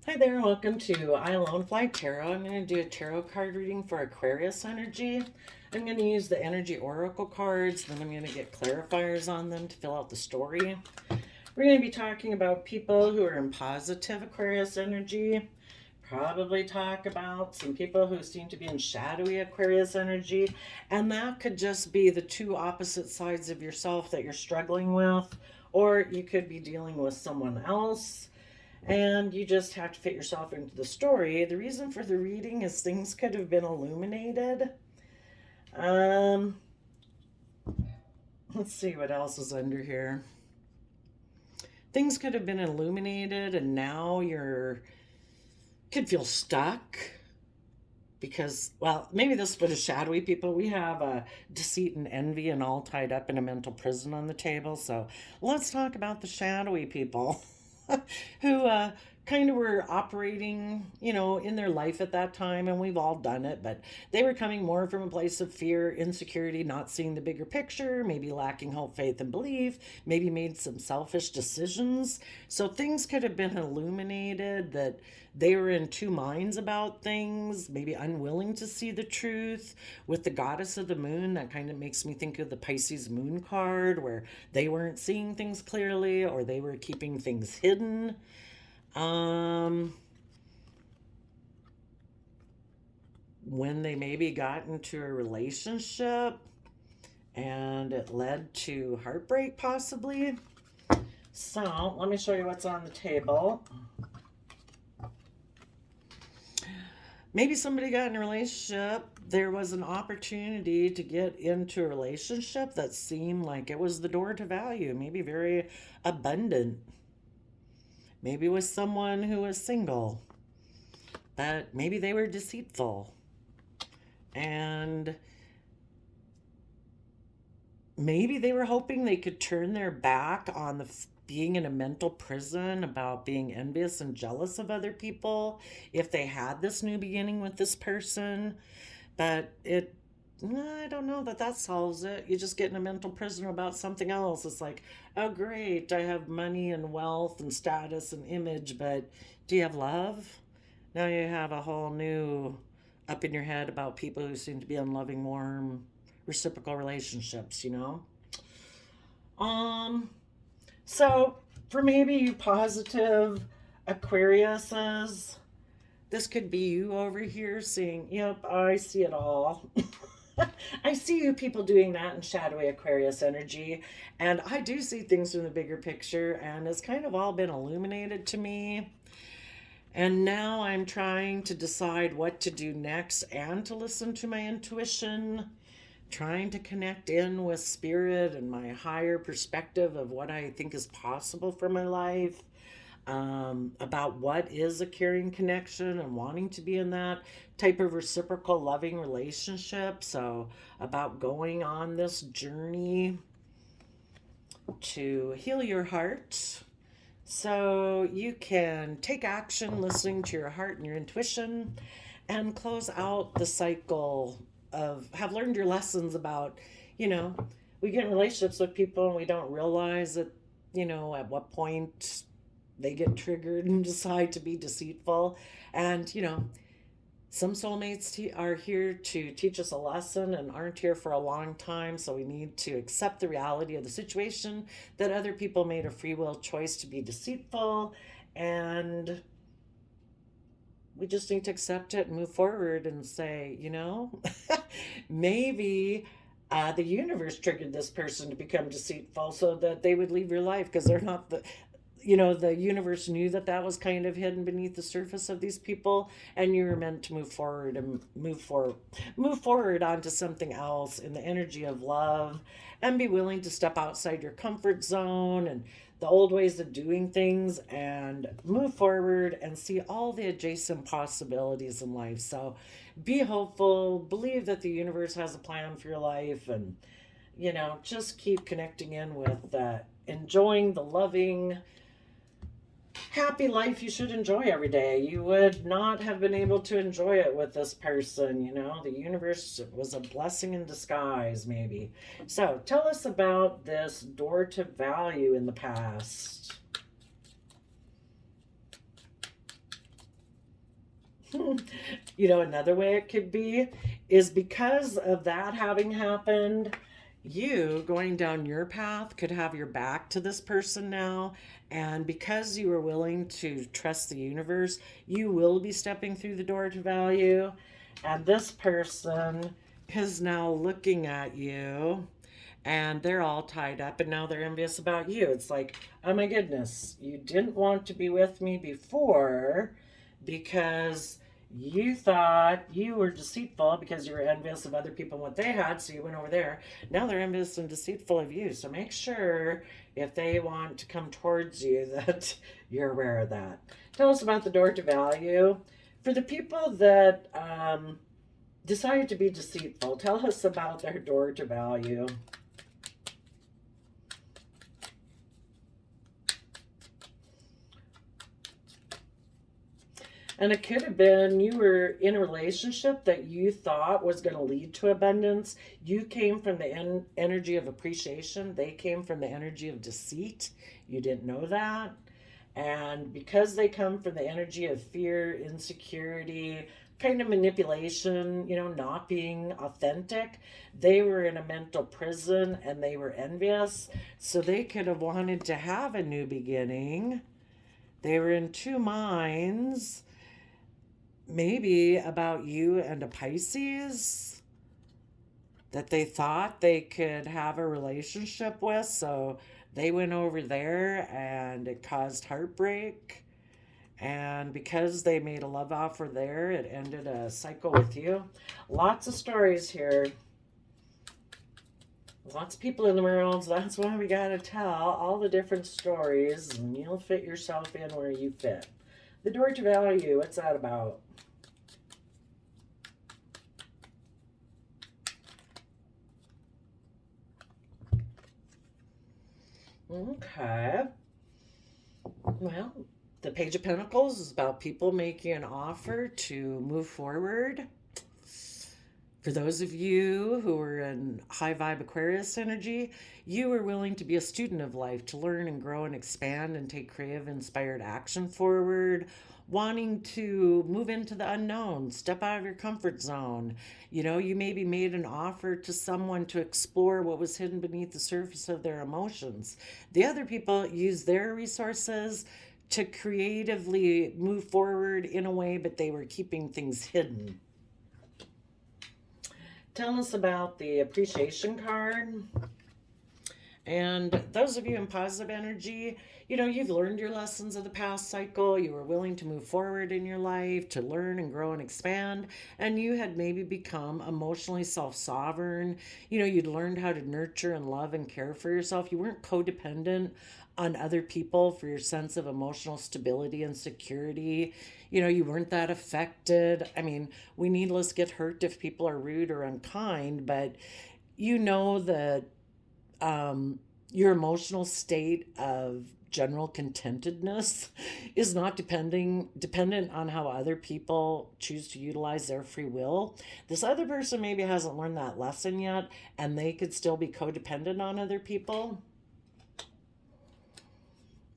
Hi there, welcome to I Alone Fly Tarot. I'm going to do a tarot card reading for Aquarius energy. I'm going to use the energy oracle cards, then I'm going to get clarifiers on them to fill out the story. We're going to be talking about people who are in positive Aquarius energy. Probably talk about some people who seem to be in shadowy Aquarius energy. And that could just be the two opposite sides of yourself that you're struggling with. Or you could be dealing with someone else and you just have to fit yourself into the story. The reason for the reading is things could have been illuminated. Um, let's see what else is under here. Things could have been illuminated, and now you're could feel stuck because, well, maybe this for the shadowy people. We have deceit and envy and all tied up in a mental prison on the table. So let's talk about the shadowy people. Who kind of were operating, in their life at that time, and we've all done it, but they were coming more from a place of fear, insecurity, not seeing the bigger picture, maybe lacking hope, faith, and belief, maybe made some selfish decisions. So things could have been illuminated that they were in two minds about things, maybe unwilling to see the truth. With the goddess of the moon, that kind of makes me think of the Pisces moon card, where they weren't seeing things clearly or they were keeping things hidden. When they maybe got into a relationship and it led to heartbreak, possibly. So let me show you what's on the table. Maybe somebody got in a relationship. There was an opportunity to get into a relationship that seemed like it was the door to value, maybe very abundant. Maybe with someone who was single, but maybe they were deceitful. And maybe they were hoping they could turn their back on being in a mental prison about being envious and jealous of other people if they had this new beginning with this person. But I don't know that solves it. You just get in a mental prison about something else. It's like, oh, great, I have money and wealth and status and image, but do you have love? Now you have a whole new up in your head about people who seem to be in loving, warm, reciprocal relationships. Um, so for maybe you positive Aquariuses, this could be you over here saying, yep, I see it all. I see you people doing that in shadowy Aquarius energy, and I do see things from the bigger picture, and it's kind of all been illuminated to me. And now I'm trying to decide what to do next and to listen to my intuition, trying to connect in with spirit and my higher perspective of what I think is possible for my life, about what is a caring connection and wanting to be in that type of reciprocal loving relationship. So, about going on this journey to heal your heart so you can take action listening to your heart and your intuition and close out the cycle of have learned your lessons about, we get in relationships with people and we don't realize that, at what point they get triggered and decide to be deceitful. And, some soulmates are here to teach us a lesson and aren't here for a long time. So we need to accept the reality of the situation that other people made a free will choice to be deceitful. And we just need to accept it and move forward and say, maybe the universe triggered this person to become deceitful so that they would leave your life because they're not the universe knew that was kind of hidden beneath the surface of these people, and you were meant to move forward onto something else in the energy of love, and be willing to step outside your comfort zone and the old ways of doing things and move forward and see all the adjacent possibilities in life. So be hopeful, believe that the universe has a plan for your life, and just keep connecting in with enjoying the loving, happy life you should enjoy every day. You would not have been able to enjoy it with this person. The universe was a blessing in disguise, maybe. So tell us about this door to value in the past. You know, another way it could be is because of that having happened, you going down your path could have your back to this person now. And because you are willing to trust the universe, you will be stepping through the door to value. And this person is now looking at you and they're all tied up and now they're envious about you. It's like, oh my goodness, you didn't want to be with me before because you thought you were deceitful because you were envious of other people and what they had, so you went over there. Now they're envious and deceitful of you. So make sure if they want to come towards you that you're aware of that. Tell us about the door to value. For the people that decided to be deceitful, tell us about their door to value. And it could have been you were in a relationship that you thought was going to lead to abundance. You came from the energy of appreciation. They came from the energy of deceit. You didn't know that. And because they come from the energy of fear, insecurity, kind of manipulation, you know, not being authentic, they were in a mental prison and they were envious. So they could have wanted to have a new beginning. They were in two minds, maybe about you and a Pisces that they thought they could have a relationship with. So they went over there and it caused heartbreak. And because they made a love offer there, it ended a cycle with you. Lots of stories here. Lots of people in the world. So that's why we got to tell all the different stories and you'll fit yourself in where you fit. The door to value, what's that about? Okay. Well, the Page of Pentacles is about people making an offer to move forward. For those of you who are in high vibe Aquarius energy, you are willing to be a student of life, to learn and grow and expand and take creative, inspired action forward, wanting to move into the unknown, step out of your comfort zone. You know, you maybe made an offer to someone to explore what was hidden beneath the surface of their emotions. The other people use their resources to creatively move forward in a way, but they were keeping things hidden. Tell us about the appreciation card. And those of you in positive energy, you know, you've learned your lessons of the past cycle. You were willing to move forward in your life, to learn and grow and expand. And you had maybe become emotionally self sovereign. You know, you'd learned how to nurture and love and care for yourself. You weren't codependent on other people for your sense of emotional stability and security. You know, you weren't that affected. I mean, we needless get hurt if people are rude or unkind, but you know that your emotional state of general contentedness is not dependent on how other people choose to utilize their free will. This other person maybe hasn't learned that lesson yet, and they could still be codependent on other people.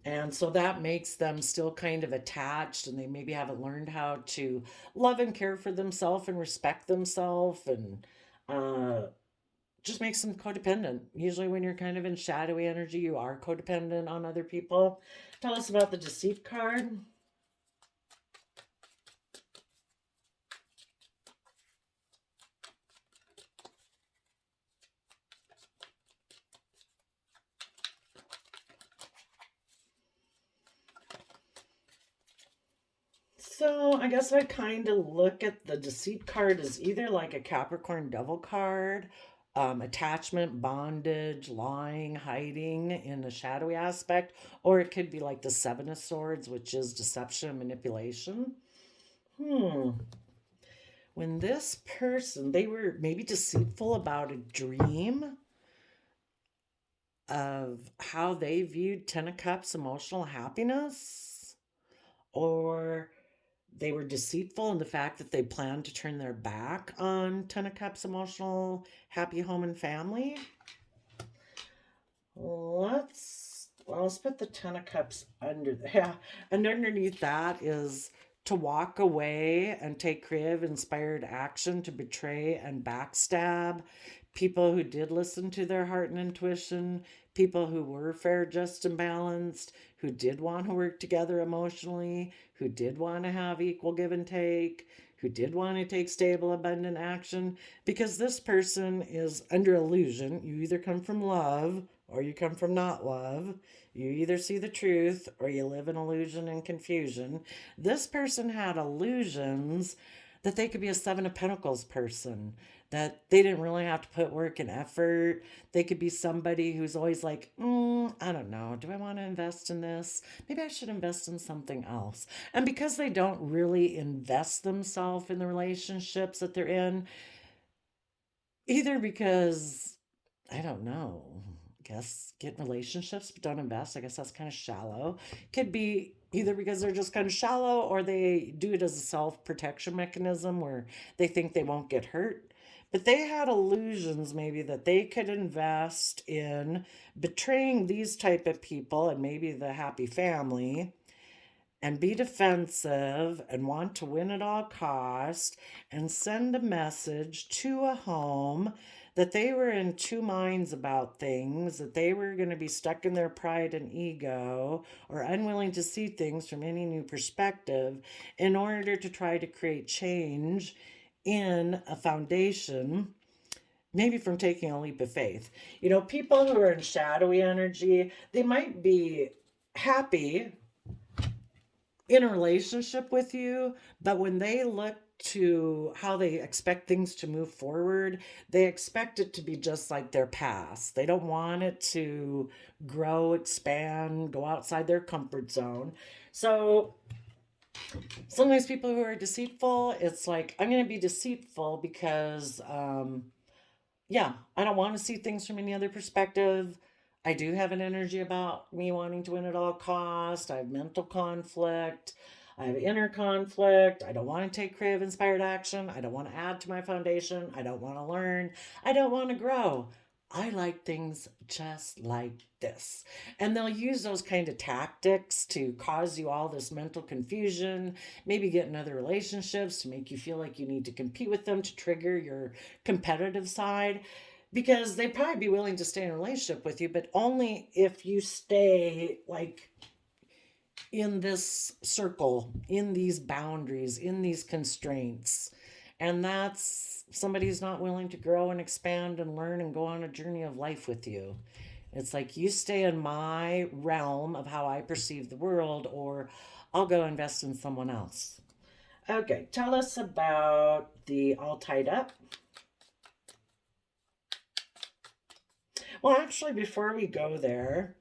And so that makes them still kind of attached, and they maybe haven't learned how to love and care for themselves and respect themselves, and uh, just makes them codependent. Usually, when you're kind of in shadowy energy, you are codependent on other people. Tell us about the deceit card. So I guess I kind of look at the deceit card as either like a Capricorn devil card, attachment, bondage, lying, hiding in a shadowy aspect, or it could be like the Seven of Swords, which is deception and manipulation. Hmm. When this person, they were maybe deceitful about a dream of how they viewed Ten of Cups emotional happiness, or they were deceitful in the fact that they planned to turn their back on Ten of Cups emotional happy home and family. Let's put the Ten of Cups under there. Yeah, and underneath that is to walk away and take creative, inspired action to betray and backstab people who did listen to their heart and intuition, people who were fair, just, and balanced, who did want to work together emotionally, who did want to have equal give and take, who did want to take stable, abundant action. Because this person is under illusion. You either come from love or you come from not love. You either see the truth or you live in illusion and confusion. This person had illusions that they could be a Seven of Pentacles person, that they didn't really have to put work and effort. They could be somebody who's always like, I don't know, do I want to invest in this? Maybe I should invest in something else. And because they don't really invest themselves in the relationships that they're in, either because, I don't know, I guess get relationships but don't invest, I guess that's kind of shallow. Could be either because they're just kind of shallow or they do it as a self-protection mechanism where they think they won't get hurt. But they had illusions maybe that they could invest in betraying these type of people and maybe the happy family and be defensive and want to win at all cost and send a message to a home that they were in two minds about things, that they were going to be stuck in their pride and ego or unwilling to see things from any new perspective in order to try to create change in a foundation, maybe from taking a leap of faith. You know, people who are in shadowy energy, they might be happy in a relationship with you, but when they look to how they expect things to move forward, they expect it to be just like their past. They don't want it to grow, expand, go outside their comfort zone. So sometimes people who are deceitful, it's like, I'm going to be deceitful because, yeah, I don't want to see things from any other perspective. I do have an energy about me wanting to win at all cost. I have mental conflict. I have inner conflict. I don't want to take creative, inspired action. I don't want to add to my foundation. I don't want to learn. I don't want to grow. I like things just like this. And they'll use those kind of tactics to cause you all this mental confusion, maybe get in other relationships to make you feel like you need to compete with them to trigger your competitive side. Because they'd probably be willing to stay in a relationship with you, but only if you stay like in this circle, in these boundaries, in these constraints. And that's somebody who's not willing to grow and expand and learn and go on a journey of life with you. It's like you stay in my realm of how I perceive the world, or I'll go invest in someone else. Okay, tell us about the all tied up. Well, actually, before we go there,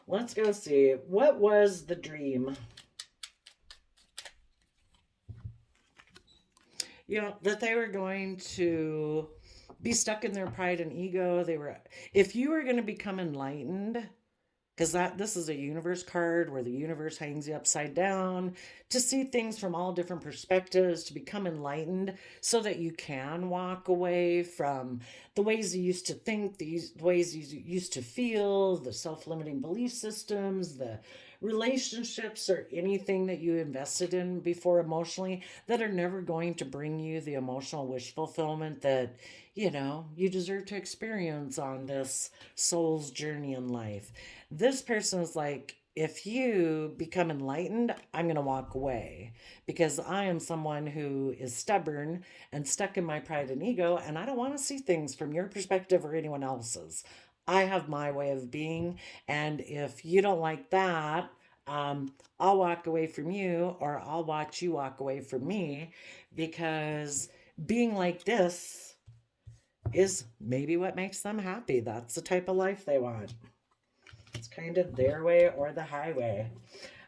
let's go see. What was the dream? You know, that they were going to be stuck in their pride and ego. If you were going to become enlightened, because this is a universe card where the universe hangs you upside down to see things from all different perspectives, to become enlightened so that you can walk away from the ways you used to think, the ways you used to feel, the self-limiting belief systems, the relationships, or anything that you invested in before emotionally that are never going to bring you the emotional wish fulfillment that you deserve to experience on this soul's journey in life. This person is like, if you become enlightened, I'm going to walk away because I am someone who is stubborn and stuck in my pride and ego, and I don't want to see things from your perspective or anyone else's. I have my way of being, and if you don't like that, I'll walk away from you, or I'll watch you walk away from me, because being like this is maybe what makes them happy. That's the type of life they want. It's kind of their way or the highway.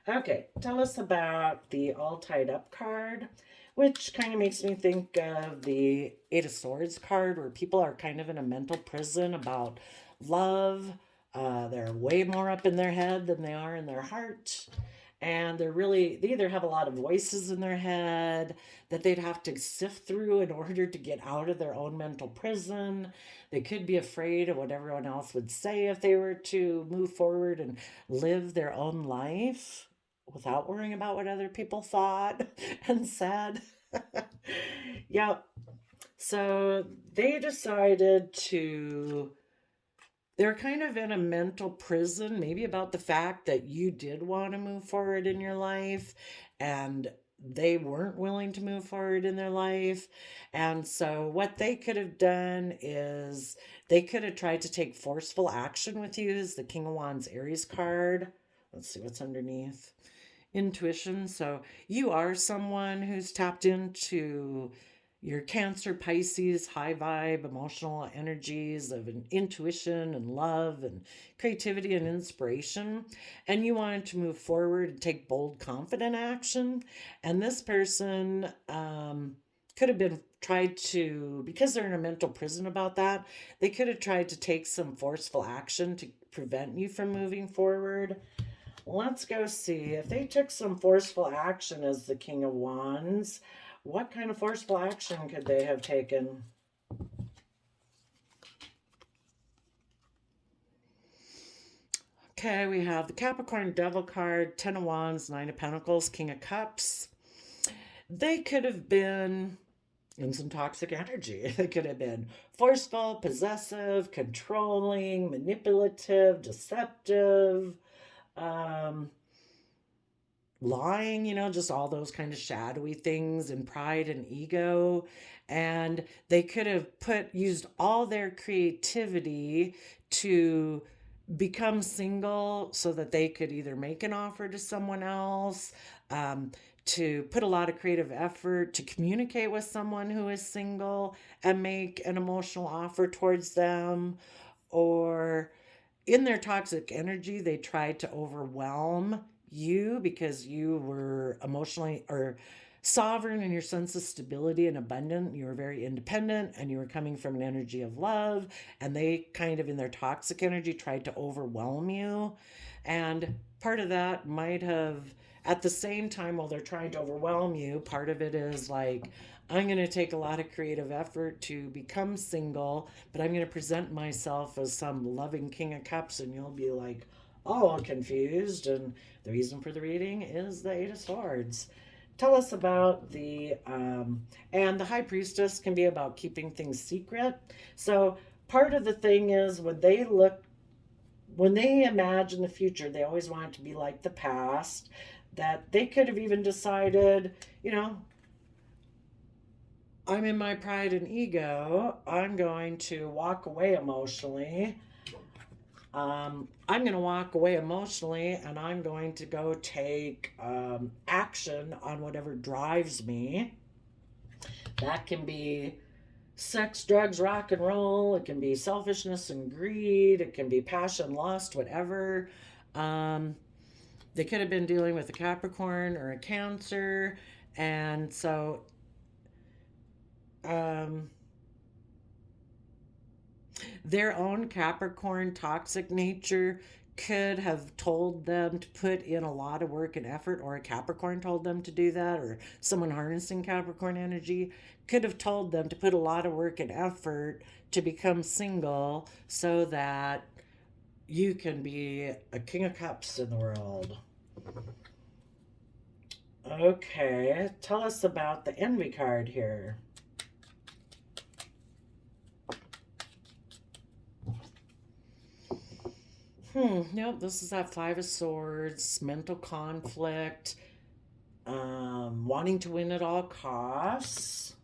Okay, tell us about the all tied up card, which kind of makes me think of the Eight of Swords card, where people are kind of in a mental prison about love. They're way more up in their head than they are in their heart. And they either have a lot of voices in their head that they'd have to sift through in order to get out of their own mental prison. They could be afraid of what everyone else would say if they were to move forward and live their own life. without worrying about what other people thought and said. Yep. So they decided to, they're kind of in a mental prison, maybe about the fact that you did want to move forward in your life and they weren't willing to move forward in their life. And so, what they could have done is they could have tried to take forceful action with you, as the King of Wands Aries card. Let's see what's underneath. Intuition. So, you are someone who's tapped into your Cancer, Pisces, high vibe, emotional energies of an intuition and love and creativity and inspiration. And you wanted to move forward and take bold, confident action. And this person could have been tried to, because they're in a mental prison about that, they could have tried to take some forceful action to prevent you from moving forward. Let's go see if they took some forceful action as the King of Wands. What kind of forceful action could they have taken? Okay, we have the Capricorn Devil card, 10 of Wands, 9 of Pentacles, King of Cups. They could have been in some toxic energy. They could have been forceful, possessive, controlling, manipulative, deceptive, lying, just all those kind of shadowy things, and pride and ego. And they could have used all their creativity to become single so that they could either make an offer to someone else, to put a lot of creative effort to communicate with someone who is single and make an emotional offer towards them. Or in their toxic energy, they tried to overwhelm you because you were emotionally or sovereign in your sense of stability and abundant. You were very independent and you were coming from an energy of love, and they kind of in their toxic energy tried to overwhelm you. And part of that might have, at the same time, while they're trying to overwhelm you, part of it is like, I'm going to take a lot of creative effort to become single, but I'm going to present myself as some loving King of Cups, and you'll be like all confused. And the reason for the reading is the Eight of Swords. Tell us about and the High Priestess can be about keeping things secret. So part of the thing is when they imagine the future, they always want it to be like the past, that they could have even decided, I'm in my pride and ego. I'm going to walk away emotionally. I'm going to walk away emotionally and I'm going to go take action on whatever drives me. That can be sex, drugs, rock and roll. It can be selfishness and greed. It can be passion, lust, whatever. They could have been dealing with a Capricorn or a Cancer. And so their own Capricorn toxic nature could have told them to put in a lot of work and effort, or a Capricorn told them to do that, or someone harnessing Capricorn energy could have told them to put a lot of work and effort to become single so that you can be a King of Cups in the world. Okay, tell us about the Envy card here. Nope, this is that Five of Swords, mental conflict, wanting to win at all costs,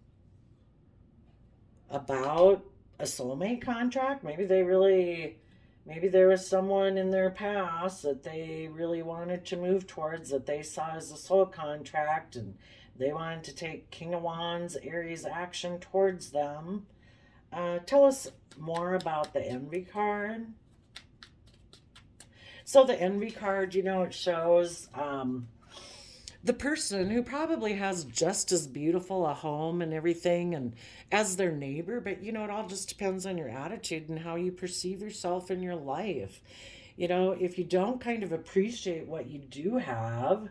about a soulmate contract. Maybe there was someone in their past that they really wanted to move towards, that they saw as a soul contract, and they wanted to take King of Wands, Aries action towards them. Tell us more about the Envy card. So the Envy card, it shows the person who probably has just as beautiful a home and everything and as their neighbor, but it all just depends on your attitude and how you perceive yourself in your life. If you don't kind of appreciate what you do have,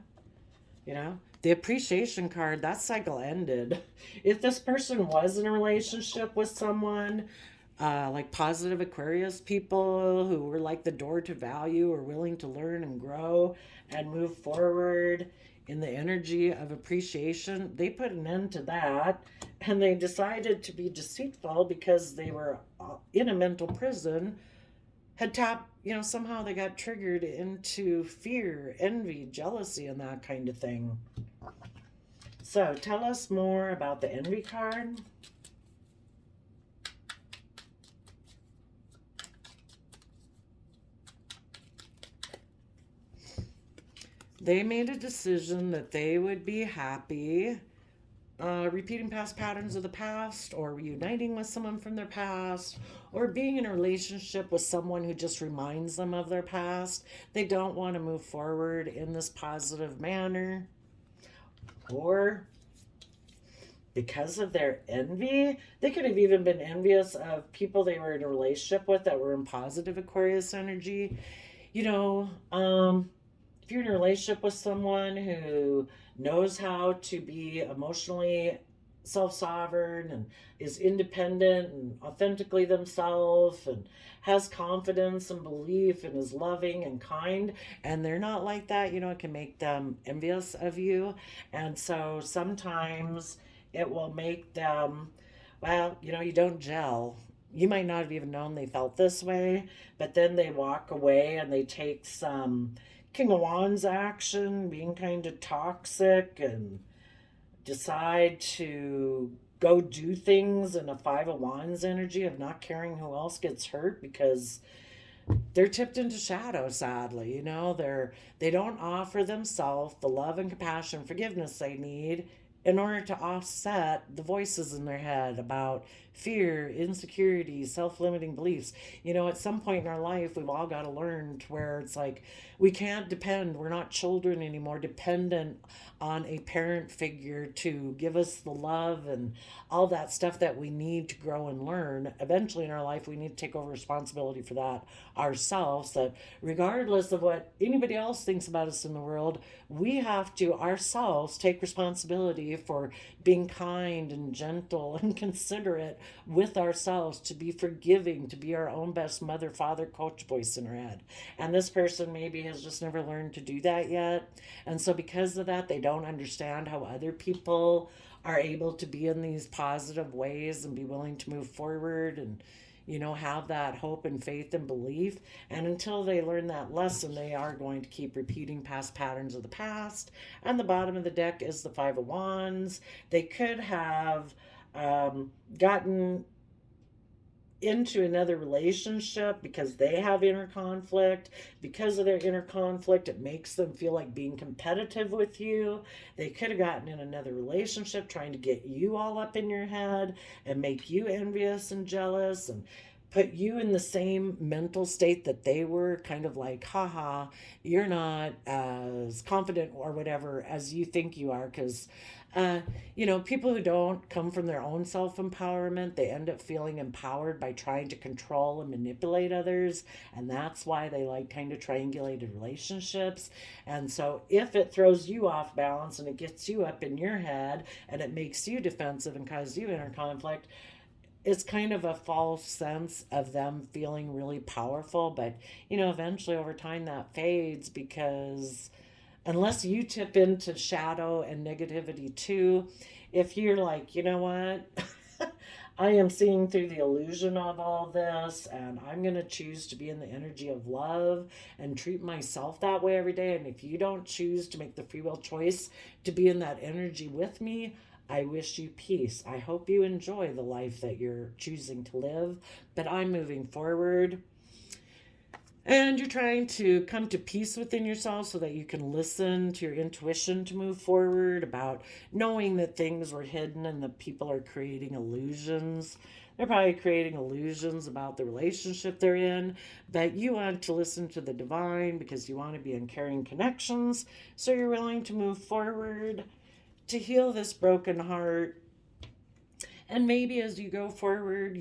the appreciation card, that cycle ended. If this person was in a relationship with someone like positive Aquarius people who were like the door to value or willing to learn and grow and move forward in the energy of appreciation. They put an end to that and they decided to be deceitful because they were in a mental prison, had tapped, somehow they got triggered into fear, envy, jealousy, and that kind of thing. So tell us more about the envy card. They made a decision that they would be happy repeating past patterns of the past, or reuniting with someone from their past, or being in a relationship with someone who just reminds them of their past. They don't want to move forward in this positive manner. Or because of their envy, they could have even been envious of people they were in a relationship with that were in positive Aquarius energy. You know, if you're in a relationship with someone who knows how to be emotionally self-sovereign and is independent and authentically themselves and has confidence and belief and is loving and kind, and they're not like that, it can make them envious of you. And so sometimes it will make them, well, you don't gel. You might not have even known they felt this way, but then they walk away and they take some King of Wands action, being kind of toxic, and decide to go do things in a Five of Wands energy of not caring who else gets hurt because they're tipped into shadow, sadly. They don't offer themselves the love and compassion, forgiveness they need in order to offset the voices in their head about fear, insecurity, self-limiting beliefs. At some point in our life, we've all got to learn to where it's like we can't depend, we're not children anymore, dependent on a parent figure to give us the love and all that stuff that we need to grow and learn. Eventually in our life, we need to take over responsibility for that ourselves, that regardless of what anybody else thinks about us in the world, we have to ourselves take responsibility for being kind and gentle and considerate with ourselves, to be forgiving, to be our own best mother, father, coach voice in our head. And this person maybe has just never learned to do that yet. And so because of that, they don't understand how other people are able to be in these positive ways and be willing to move forward and have that hope and faith and belief. And until they learn that lesson, they are going to keep repeating past patterns of the past. And the bottom of the deck is the Five of Wands. They could have gotten into another relationship because they have inner conflict. Because of their inner conflict, it makes them feel like being competitive with you. They could have gotten in another relationship trying to get you all up in your head and make you envious and jealous and put you in the same mental state that they were, kind of like, haha, you're not as confident or whatever as you think you are. Because people who don't come from their own self empowerment, they end up feeling empowered by trying to control and manipulate others. And that's why they like kind of triangulated relationships. And so if it throws you off balance and it gets you up in your head and it makes you defensive and causes you inner conflict, it's kind of a false sense of them feeling really powerful. But, eventually over time that fades, because unless you tip into shadow and negativity too, if you're like, what, I am seeing through the illusion of all this, and I'm going to choose to be in the energy of love and treat myself that way every day. And if you don't choose to make the free will choice to be in that energy with me, I wish you peace. I hope you enjoy the life that you're choosing to live, but I'm moving forward. And you're trying to come to peace within yourself so that you can listen to your intuition to move forward, about knowing that things were hidden and that people are creating illusions. They're probably creating illusions about the relationship they're in, but you want to listen to the divine because you want to be in caring connections. So you're willing to move forward to heal this broken heart. And maybe as you go forward,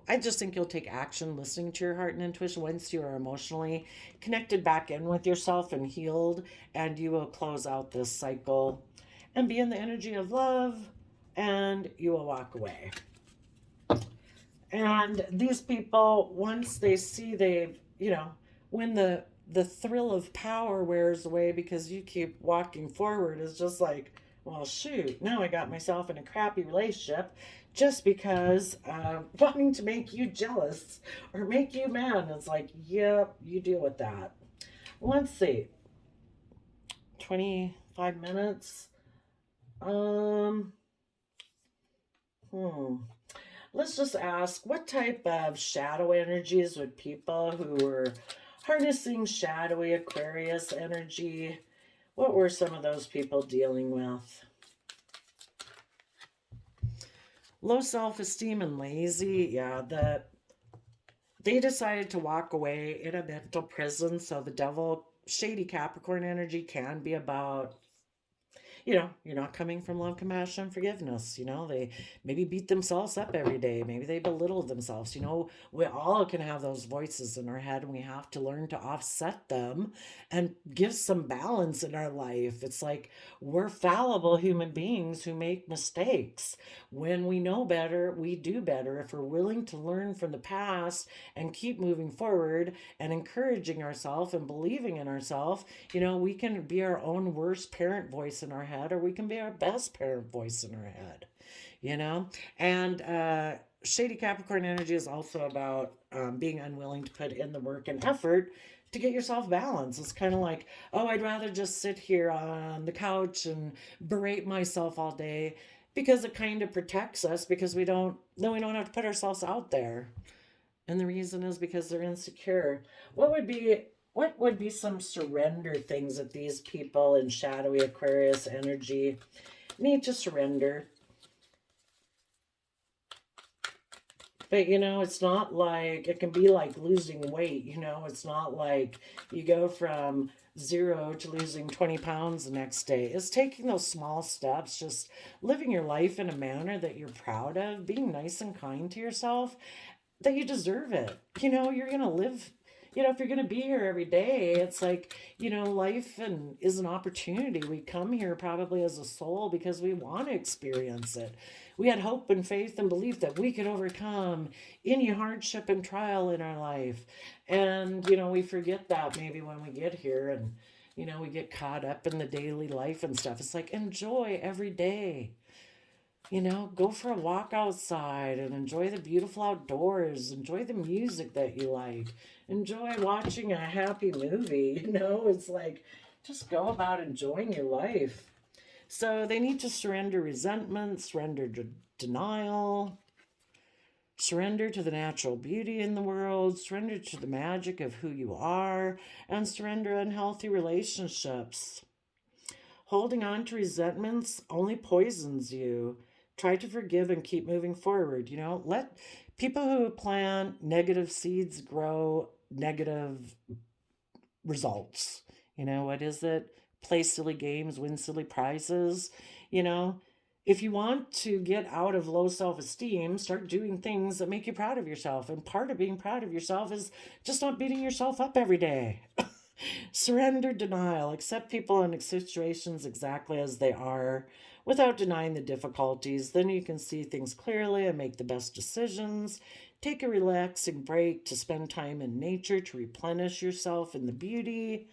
I just think you'll take action listening to your heart and intuition once you are emotionally connected back in with yourself and healed, and you will close out this cycle and be in the energy of love, and you will walk away. And these people, once they see they've, when the thrill of power wears away because you keep walking forward, is just like, well, shoot, now I got myself in a crappy relationship just because wanting to make you jealous or make you mad. It's like, yep, you deal with that. Let's see, 25 minutes. Um, hmm. Let's just ask, what type of shadow energies would people who were harnessing shadowy Aquarius energy, what were some of those people dealing with? Low self-esteem and lazy. Yeah, they decided to walk away in a mental prison. So the devil, shady Capricorn energy can be about, you're not coming from love, compassion, forgiveness. They maybe beat themselves up every day. Maybe they belittle themselves. We all can have those voices in our head, and we have to learn to offset them and give some balance in our life. It's like we're fallible human beings who make mistakes. When we know better, we do better. If we're willing to learn from the past and keep moving forward and encouraging ourselves and believing in ourselves, we can be our own worst parent voice in our head, or we can be our best parent voice in our head, you know? And shady Capricorn energy is also about being unwilling to put in the work and effort to get yourself balanced. It's kind of like, oh, I'd rather just sit here on the couch and berate myself all day, because it kind of protects us, because we don't have to put ourselves out there. And the reason is because they're insecure. What would be some surrender things that these people in shadowy Aquarius energy need to surrender? But it's not like, it can be like losing weight. It's not like you go from 0 to losing 20 pounds the next day. It's taking those small steps, just living your life in a manner that you're proud of, being nice and kind to yourself, that you deserve it. You're going to live, if you're going to be here every day, it's like, life and is an opportunity. We come here probably as a soul because we want to experience it. We had hope and faith and belief that we could overcome any hardship and trial in our life. And, we forget that maybe when we get here, and, we get caught up in the daily life and stuff. It's like, enjoy every day. Go for a walk outside and enjoy the beautiful outdoors. Enjoy the music that you like. Enjoy watching a happy movie. It's like, just go about enjoying your life. So they need to surrender resentment, surrender denial, surrender to the natural beauty in the world, surrender to the magic of who you are, and surrender unhealthy relationships. Holding on to resentments only poisons you. Try to forgive and keep moving forward. Let people who plant negative seeds grow negative results. What is it? Play silly games, win silly prizes. You know, if you want to get out of low self esteem, start doing things that make you proud of yourself. And part of being proud of yourself is just not beating yourself up every day. Surrender denial. Accept people and situations exactly as they are without denying the difficulties. Then you can see things clearly and make the best decisions. Take a relaxing break to spend time in nature to replenish yourself in the beauty.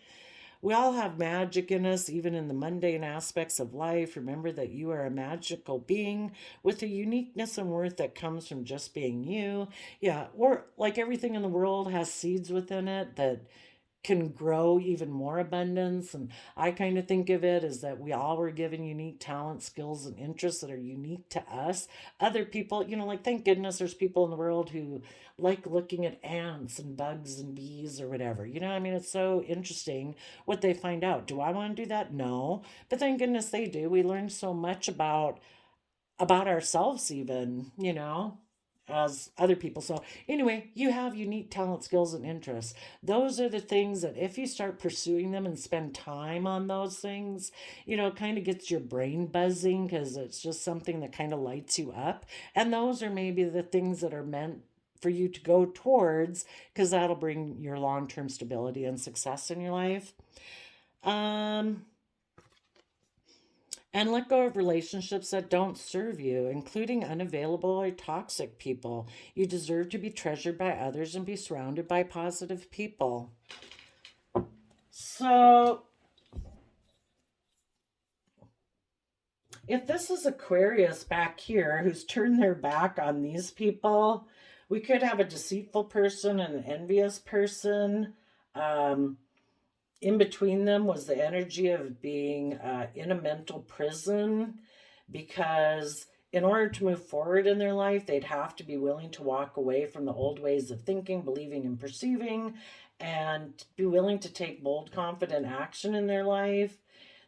We all have magic in us, even in the mundane aspects of life. Remember that you are a magical being with a uniqueness and worth that comes from just being you. Yeah, or like everything in the world has seeds within it that can grow even more abundance. And I kind of think of it as that we all were given unique talents, skills, and interests that are unique to us. Other people, like thank goodness there's people in the world who like looking at ants and bugs and bees or whatever. It's so interesting what they find out. Do I want to do that? No. But thank goodness they do. We learn so much about ourselves, even, as other people. So anyway, you have unique talent, skills, and interests. Those are the things that if you start pursuing them and spend time on those things, it kind of gets your brain buzzing, because it's just something that kind of lights you up. And those are maybe the things that are meant for you to go towards, because that'll bring your long-term stability and success in your life. um And let go of relationships that don't serve you, including unavailable or toxic people. You deserve to be treasured by others and be surrounded by positive people. So, if this is Aquarius back here who's turned their back on these people, we could have a deceitful person and an envious person. Um, in between them was the energy of being in a mental prison, because in order to move forward in their life, they'd have to be willing to walk away from the old ways of thinking, believing, and perceiving, and be willing to take bold, confident action in their life.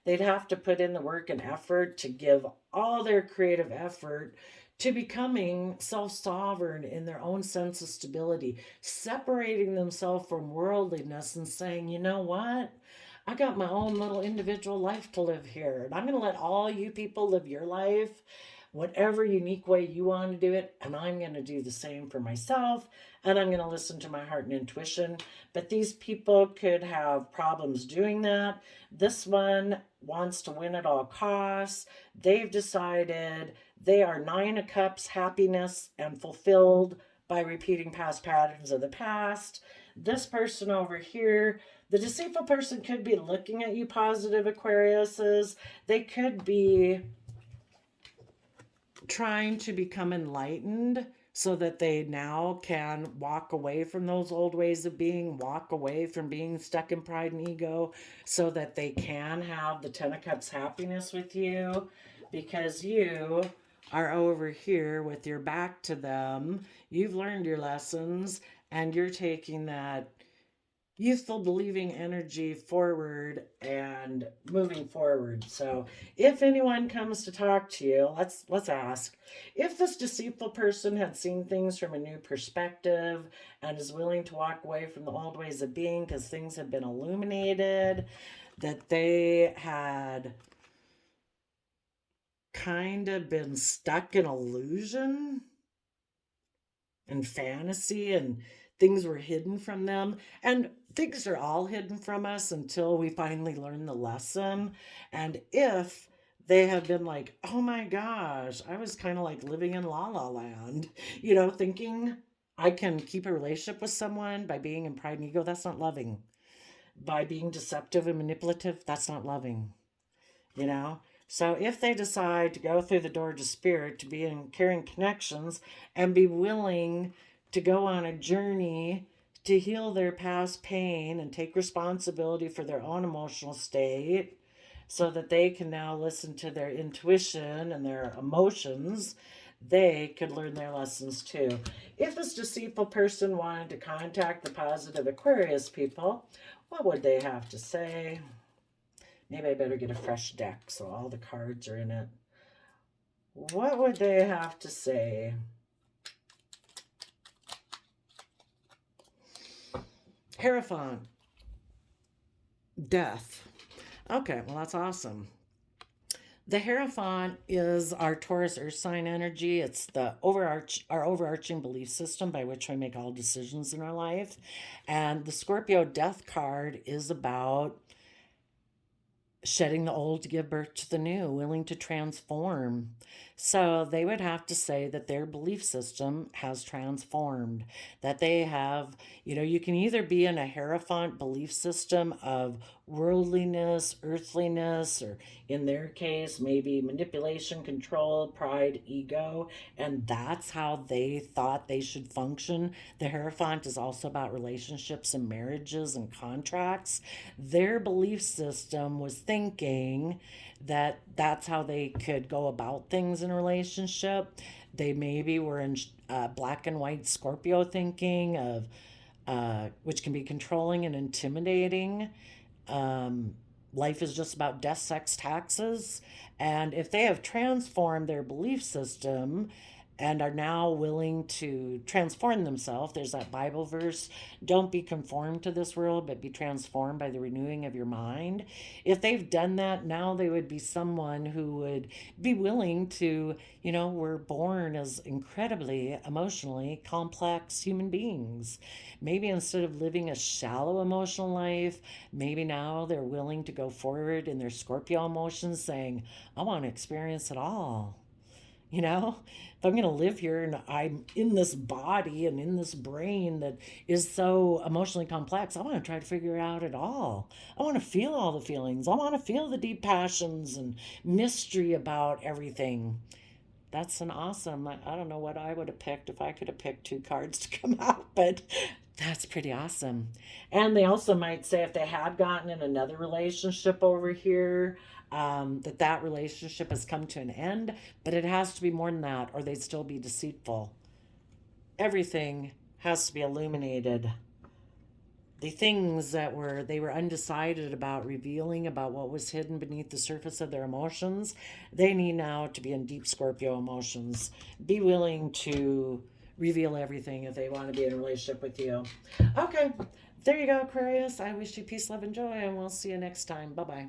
They'd have to put in the work and effort to give all their creative effort to becoming self sovereign in their own sense of stability, separating themselves from worldliness and saying, you know what? I got my own little individual life to live here. And I'm going to let all you people live your life, whatever unique way you want to do it. And I'm going to do the same for myself. And I'm going to listen to my heart and intuition. But these people could have problems doing that. This one wants to win at all costs. They've decided they are Nine of Cups, happiness and fulfilled by repeating past patterns of the past. This person over here, the deceitful person, could be looking at you, positive Aquariuses. They could be trying to become enlightened so that they now can walk away from those old ways of being, walk away from being stuck in pride and ego, so that they can have the Ten of Cups happiness with you, because you are over here with your back to them. You've learned your lessons and you're taking that youthful believing energy forward and moving forward. So if anyone comes to talk to you, let's ask if this deceitful person had seen things from a new perspective and is willing to walk away from the old ways of being because things have been illuminated, that they had kind of been stuck in illusion and fantasy, and things were hidden from them. And things are all hidden from us until we finally learn the lesson. And if they have been like, oh my gosh, I was kind of like living in la la land, thinking I can keep a relationship with someone by being in pride and ego, that's not loving. By being deceptive and manipulative, that's not loving, you know? So if they decide to go through the door to spirit, to be in caring connections, and be willing to go on a journey to heal their past pain and take responsibility for their own emotional state, so that they can now listen to their intuition and their emotions, they could learn their lessons too. If this deceitful person wanted to contact the positive Aquarius people, what would they have to say? Maybe I better get a fresh deck so all the cards are in it. What would they have to say? Hierophant. Death. Okay, well, that's awesome. The Hierophant is our Taurus Earth sign energy. It's our overarching belief system by which we make all decisions in our life. And the Scorpio Death card is about shedding the old to give birth to the new, willing to transform. So they would have to say that their belief system has transformed, that they have, you can either be in a Hierophant belief system of worldliness, earthliness, or in their case, maybe manipulation, control, pride, ego, and that's how they thought they should function. The Hierophant is also about relationships and marriages and contracts. Their belief system was thinking that that's how they could go about things in a relationship. They maybe were in black and white Scorpio thinking of, which can be controlling and intimidating. Life is just about death, sex, taxes. And if they have transformed their belief system and are now willing to transform themselves. There's that Bible verse, don't be conformed to this world, but be transformed by the renewing of your mind. If they've done that, now they would be someone who would be willing to, we're born as incredibly emotionally complex human beings. Maybe instead of living a shallow emotional life, maybe now they're willing to go forward in their Scorpio emotions saying, I want to experience it all. If I'm going to live here and I'm in this body and in this brain that is so emotionally complex, I want to try to figure out it all. I want to feel all the feelings. I want to feel the deep passions and mystery about everything. That's an awesome, I don't know what I would have picked if I could have picked two cards to come out, but that's pretty awesome. And they also might say if they had gotten in another relationship over here, that relationship has come to an end, but it has to be more than that, or they'd still be deceitful. Everything has to be illuminated. The things that they were undecided about revealing about what was hidden beneath the surface of their emotions, they need now to be in deep Scorpio emotions. Be willing to reveal everything if they want to be in a relationship with you. Okay, there you go, Aquarius. I wish you peace, love, and joy, and we'll see you next time. Bye-bye.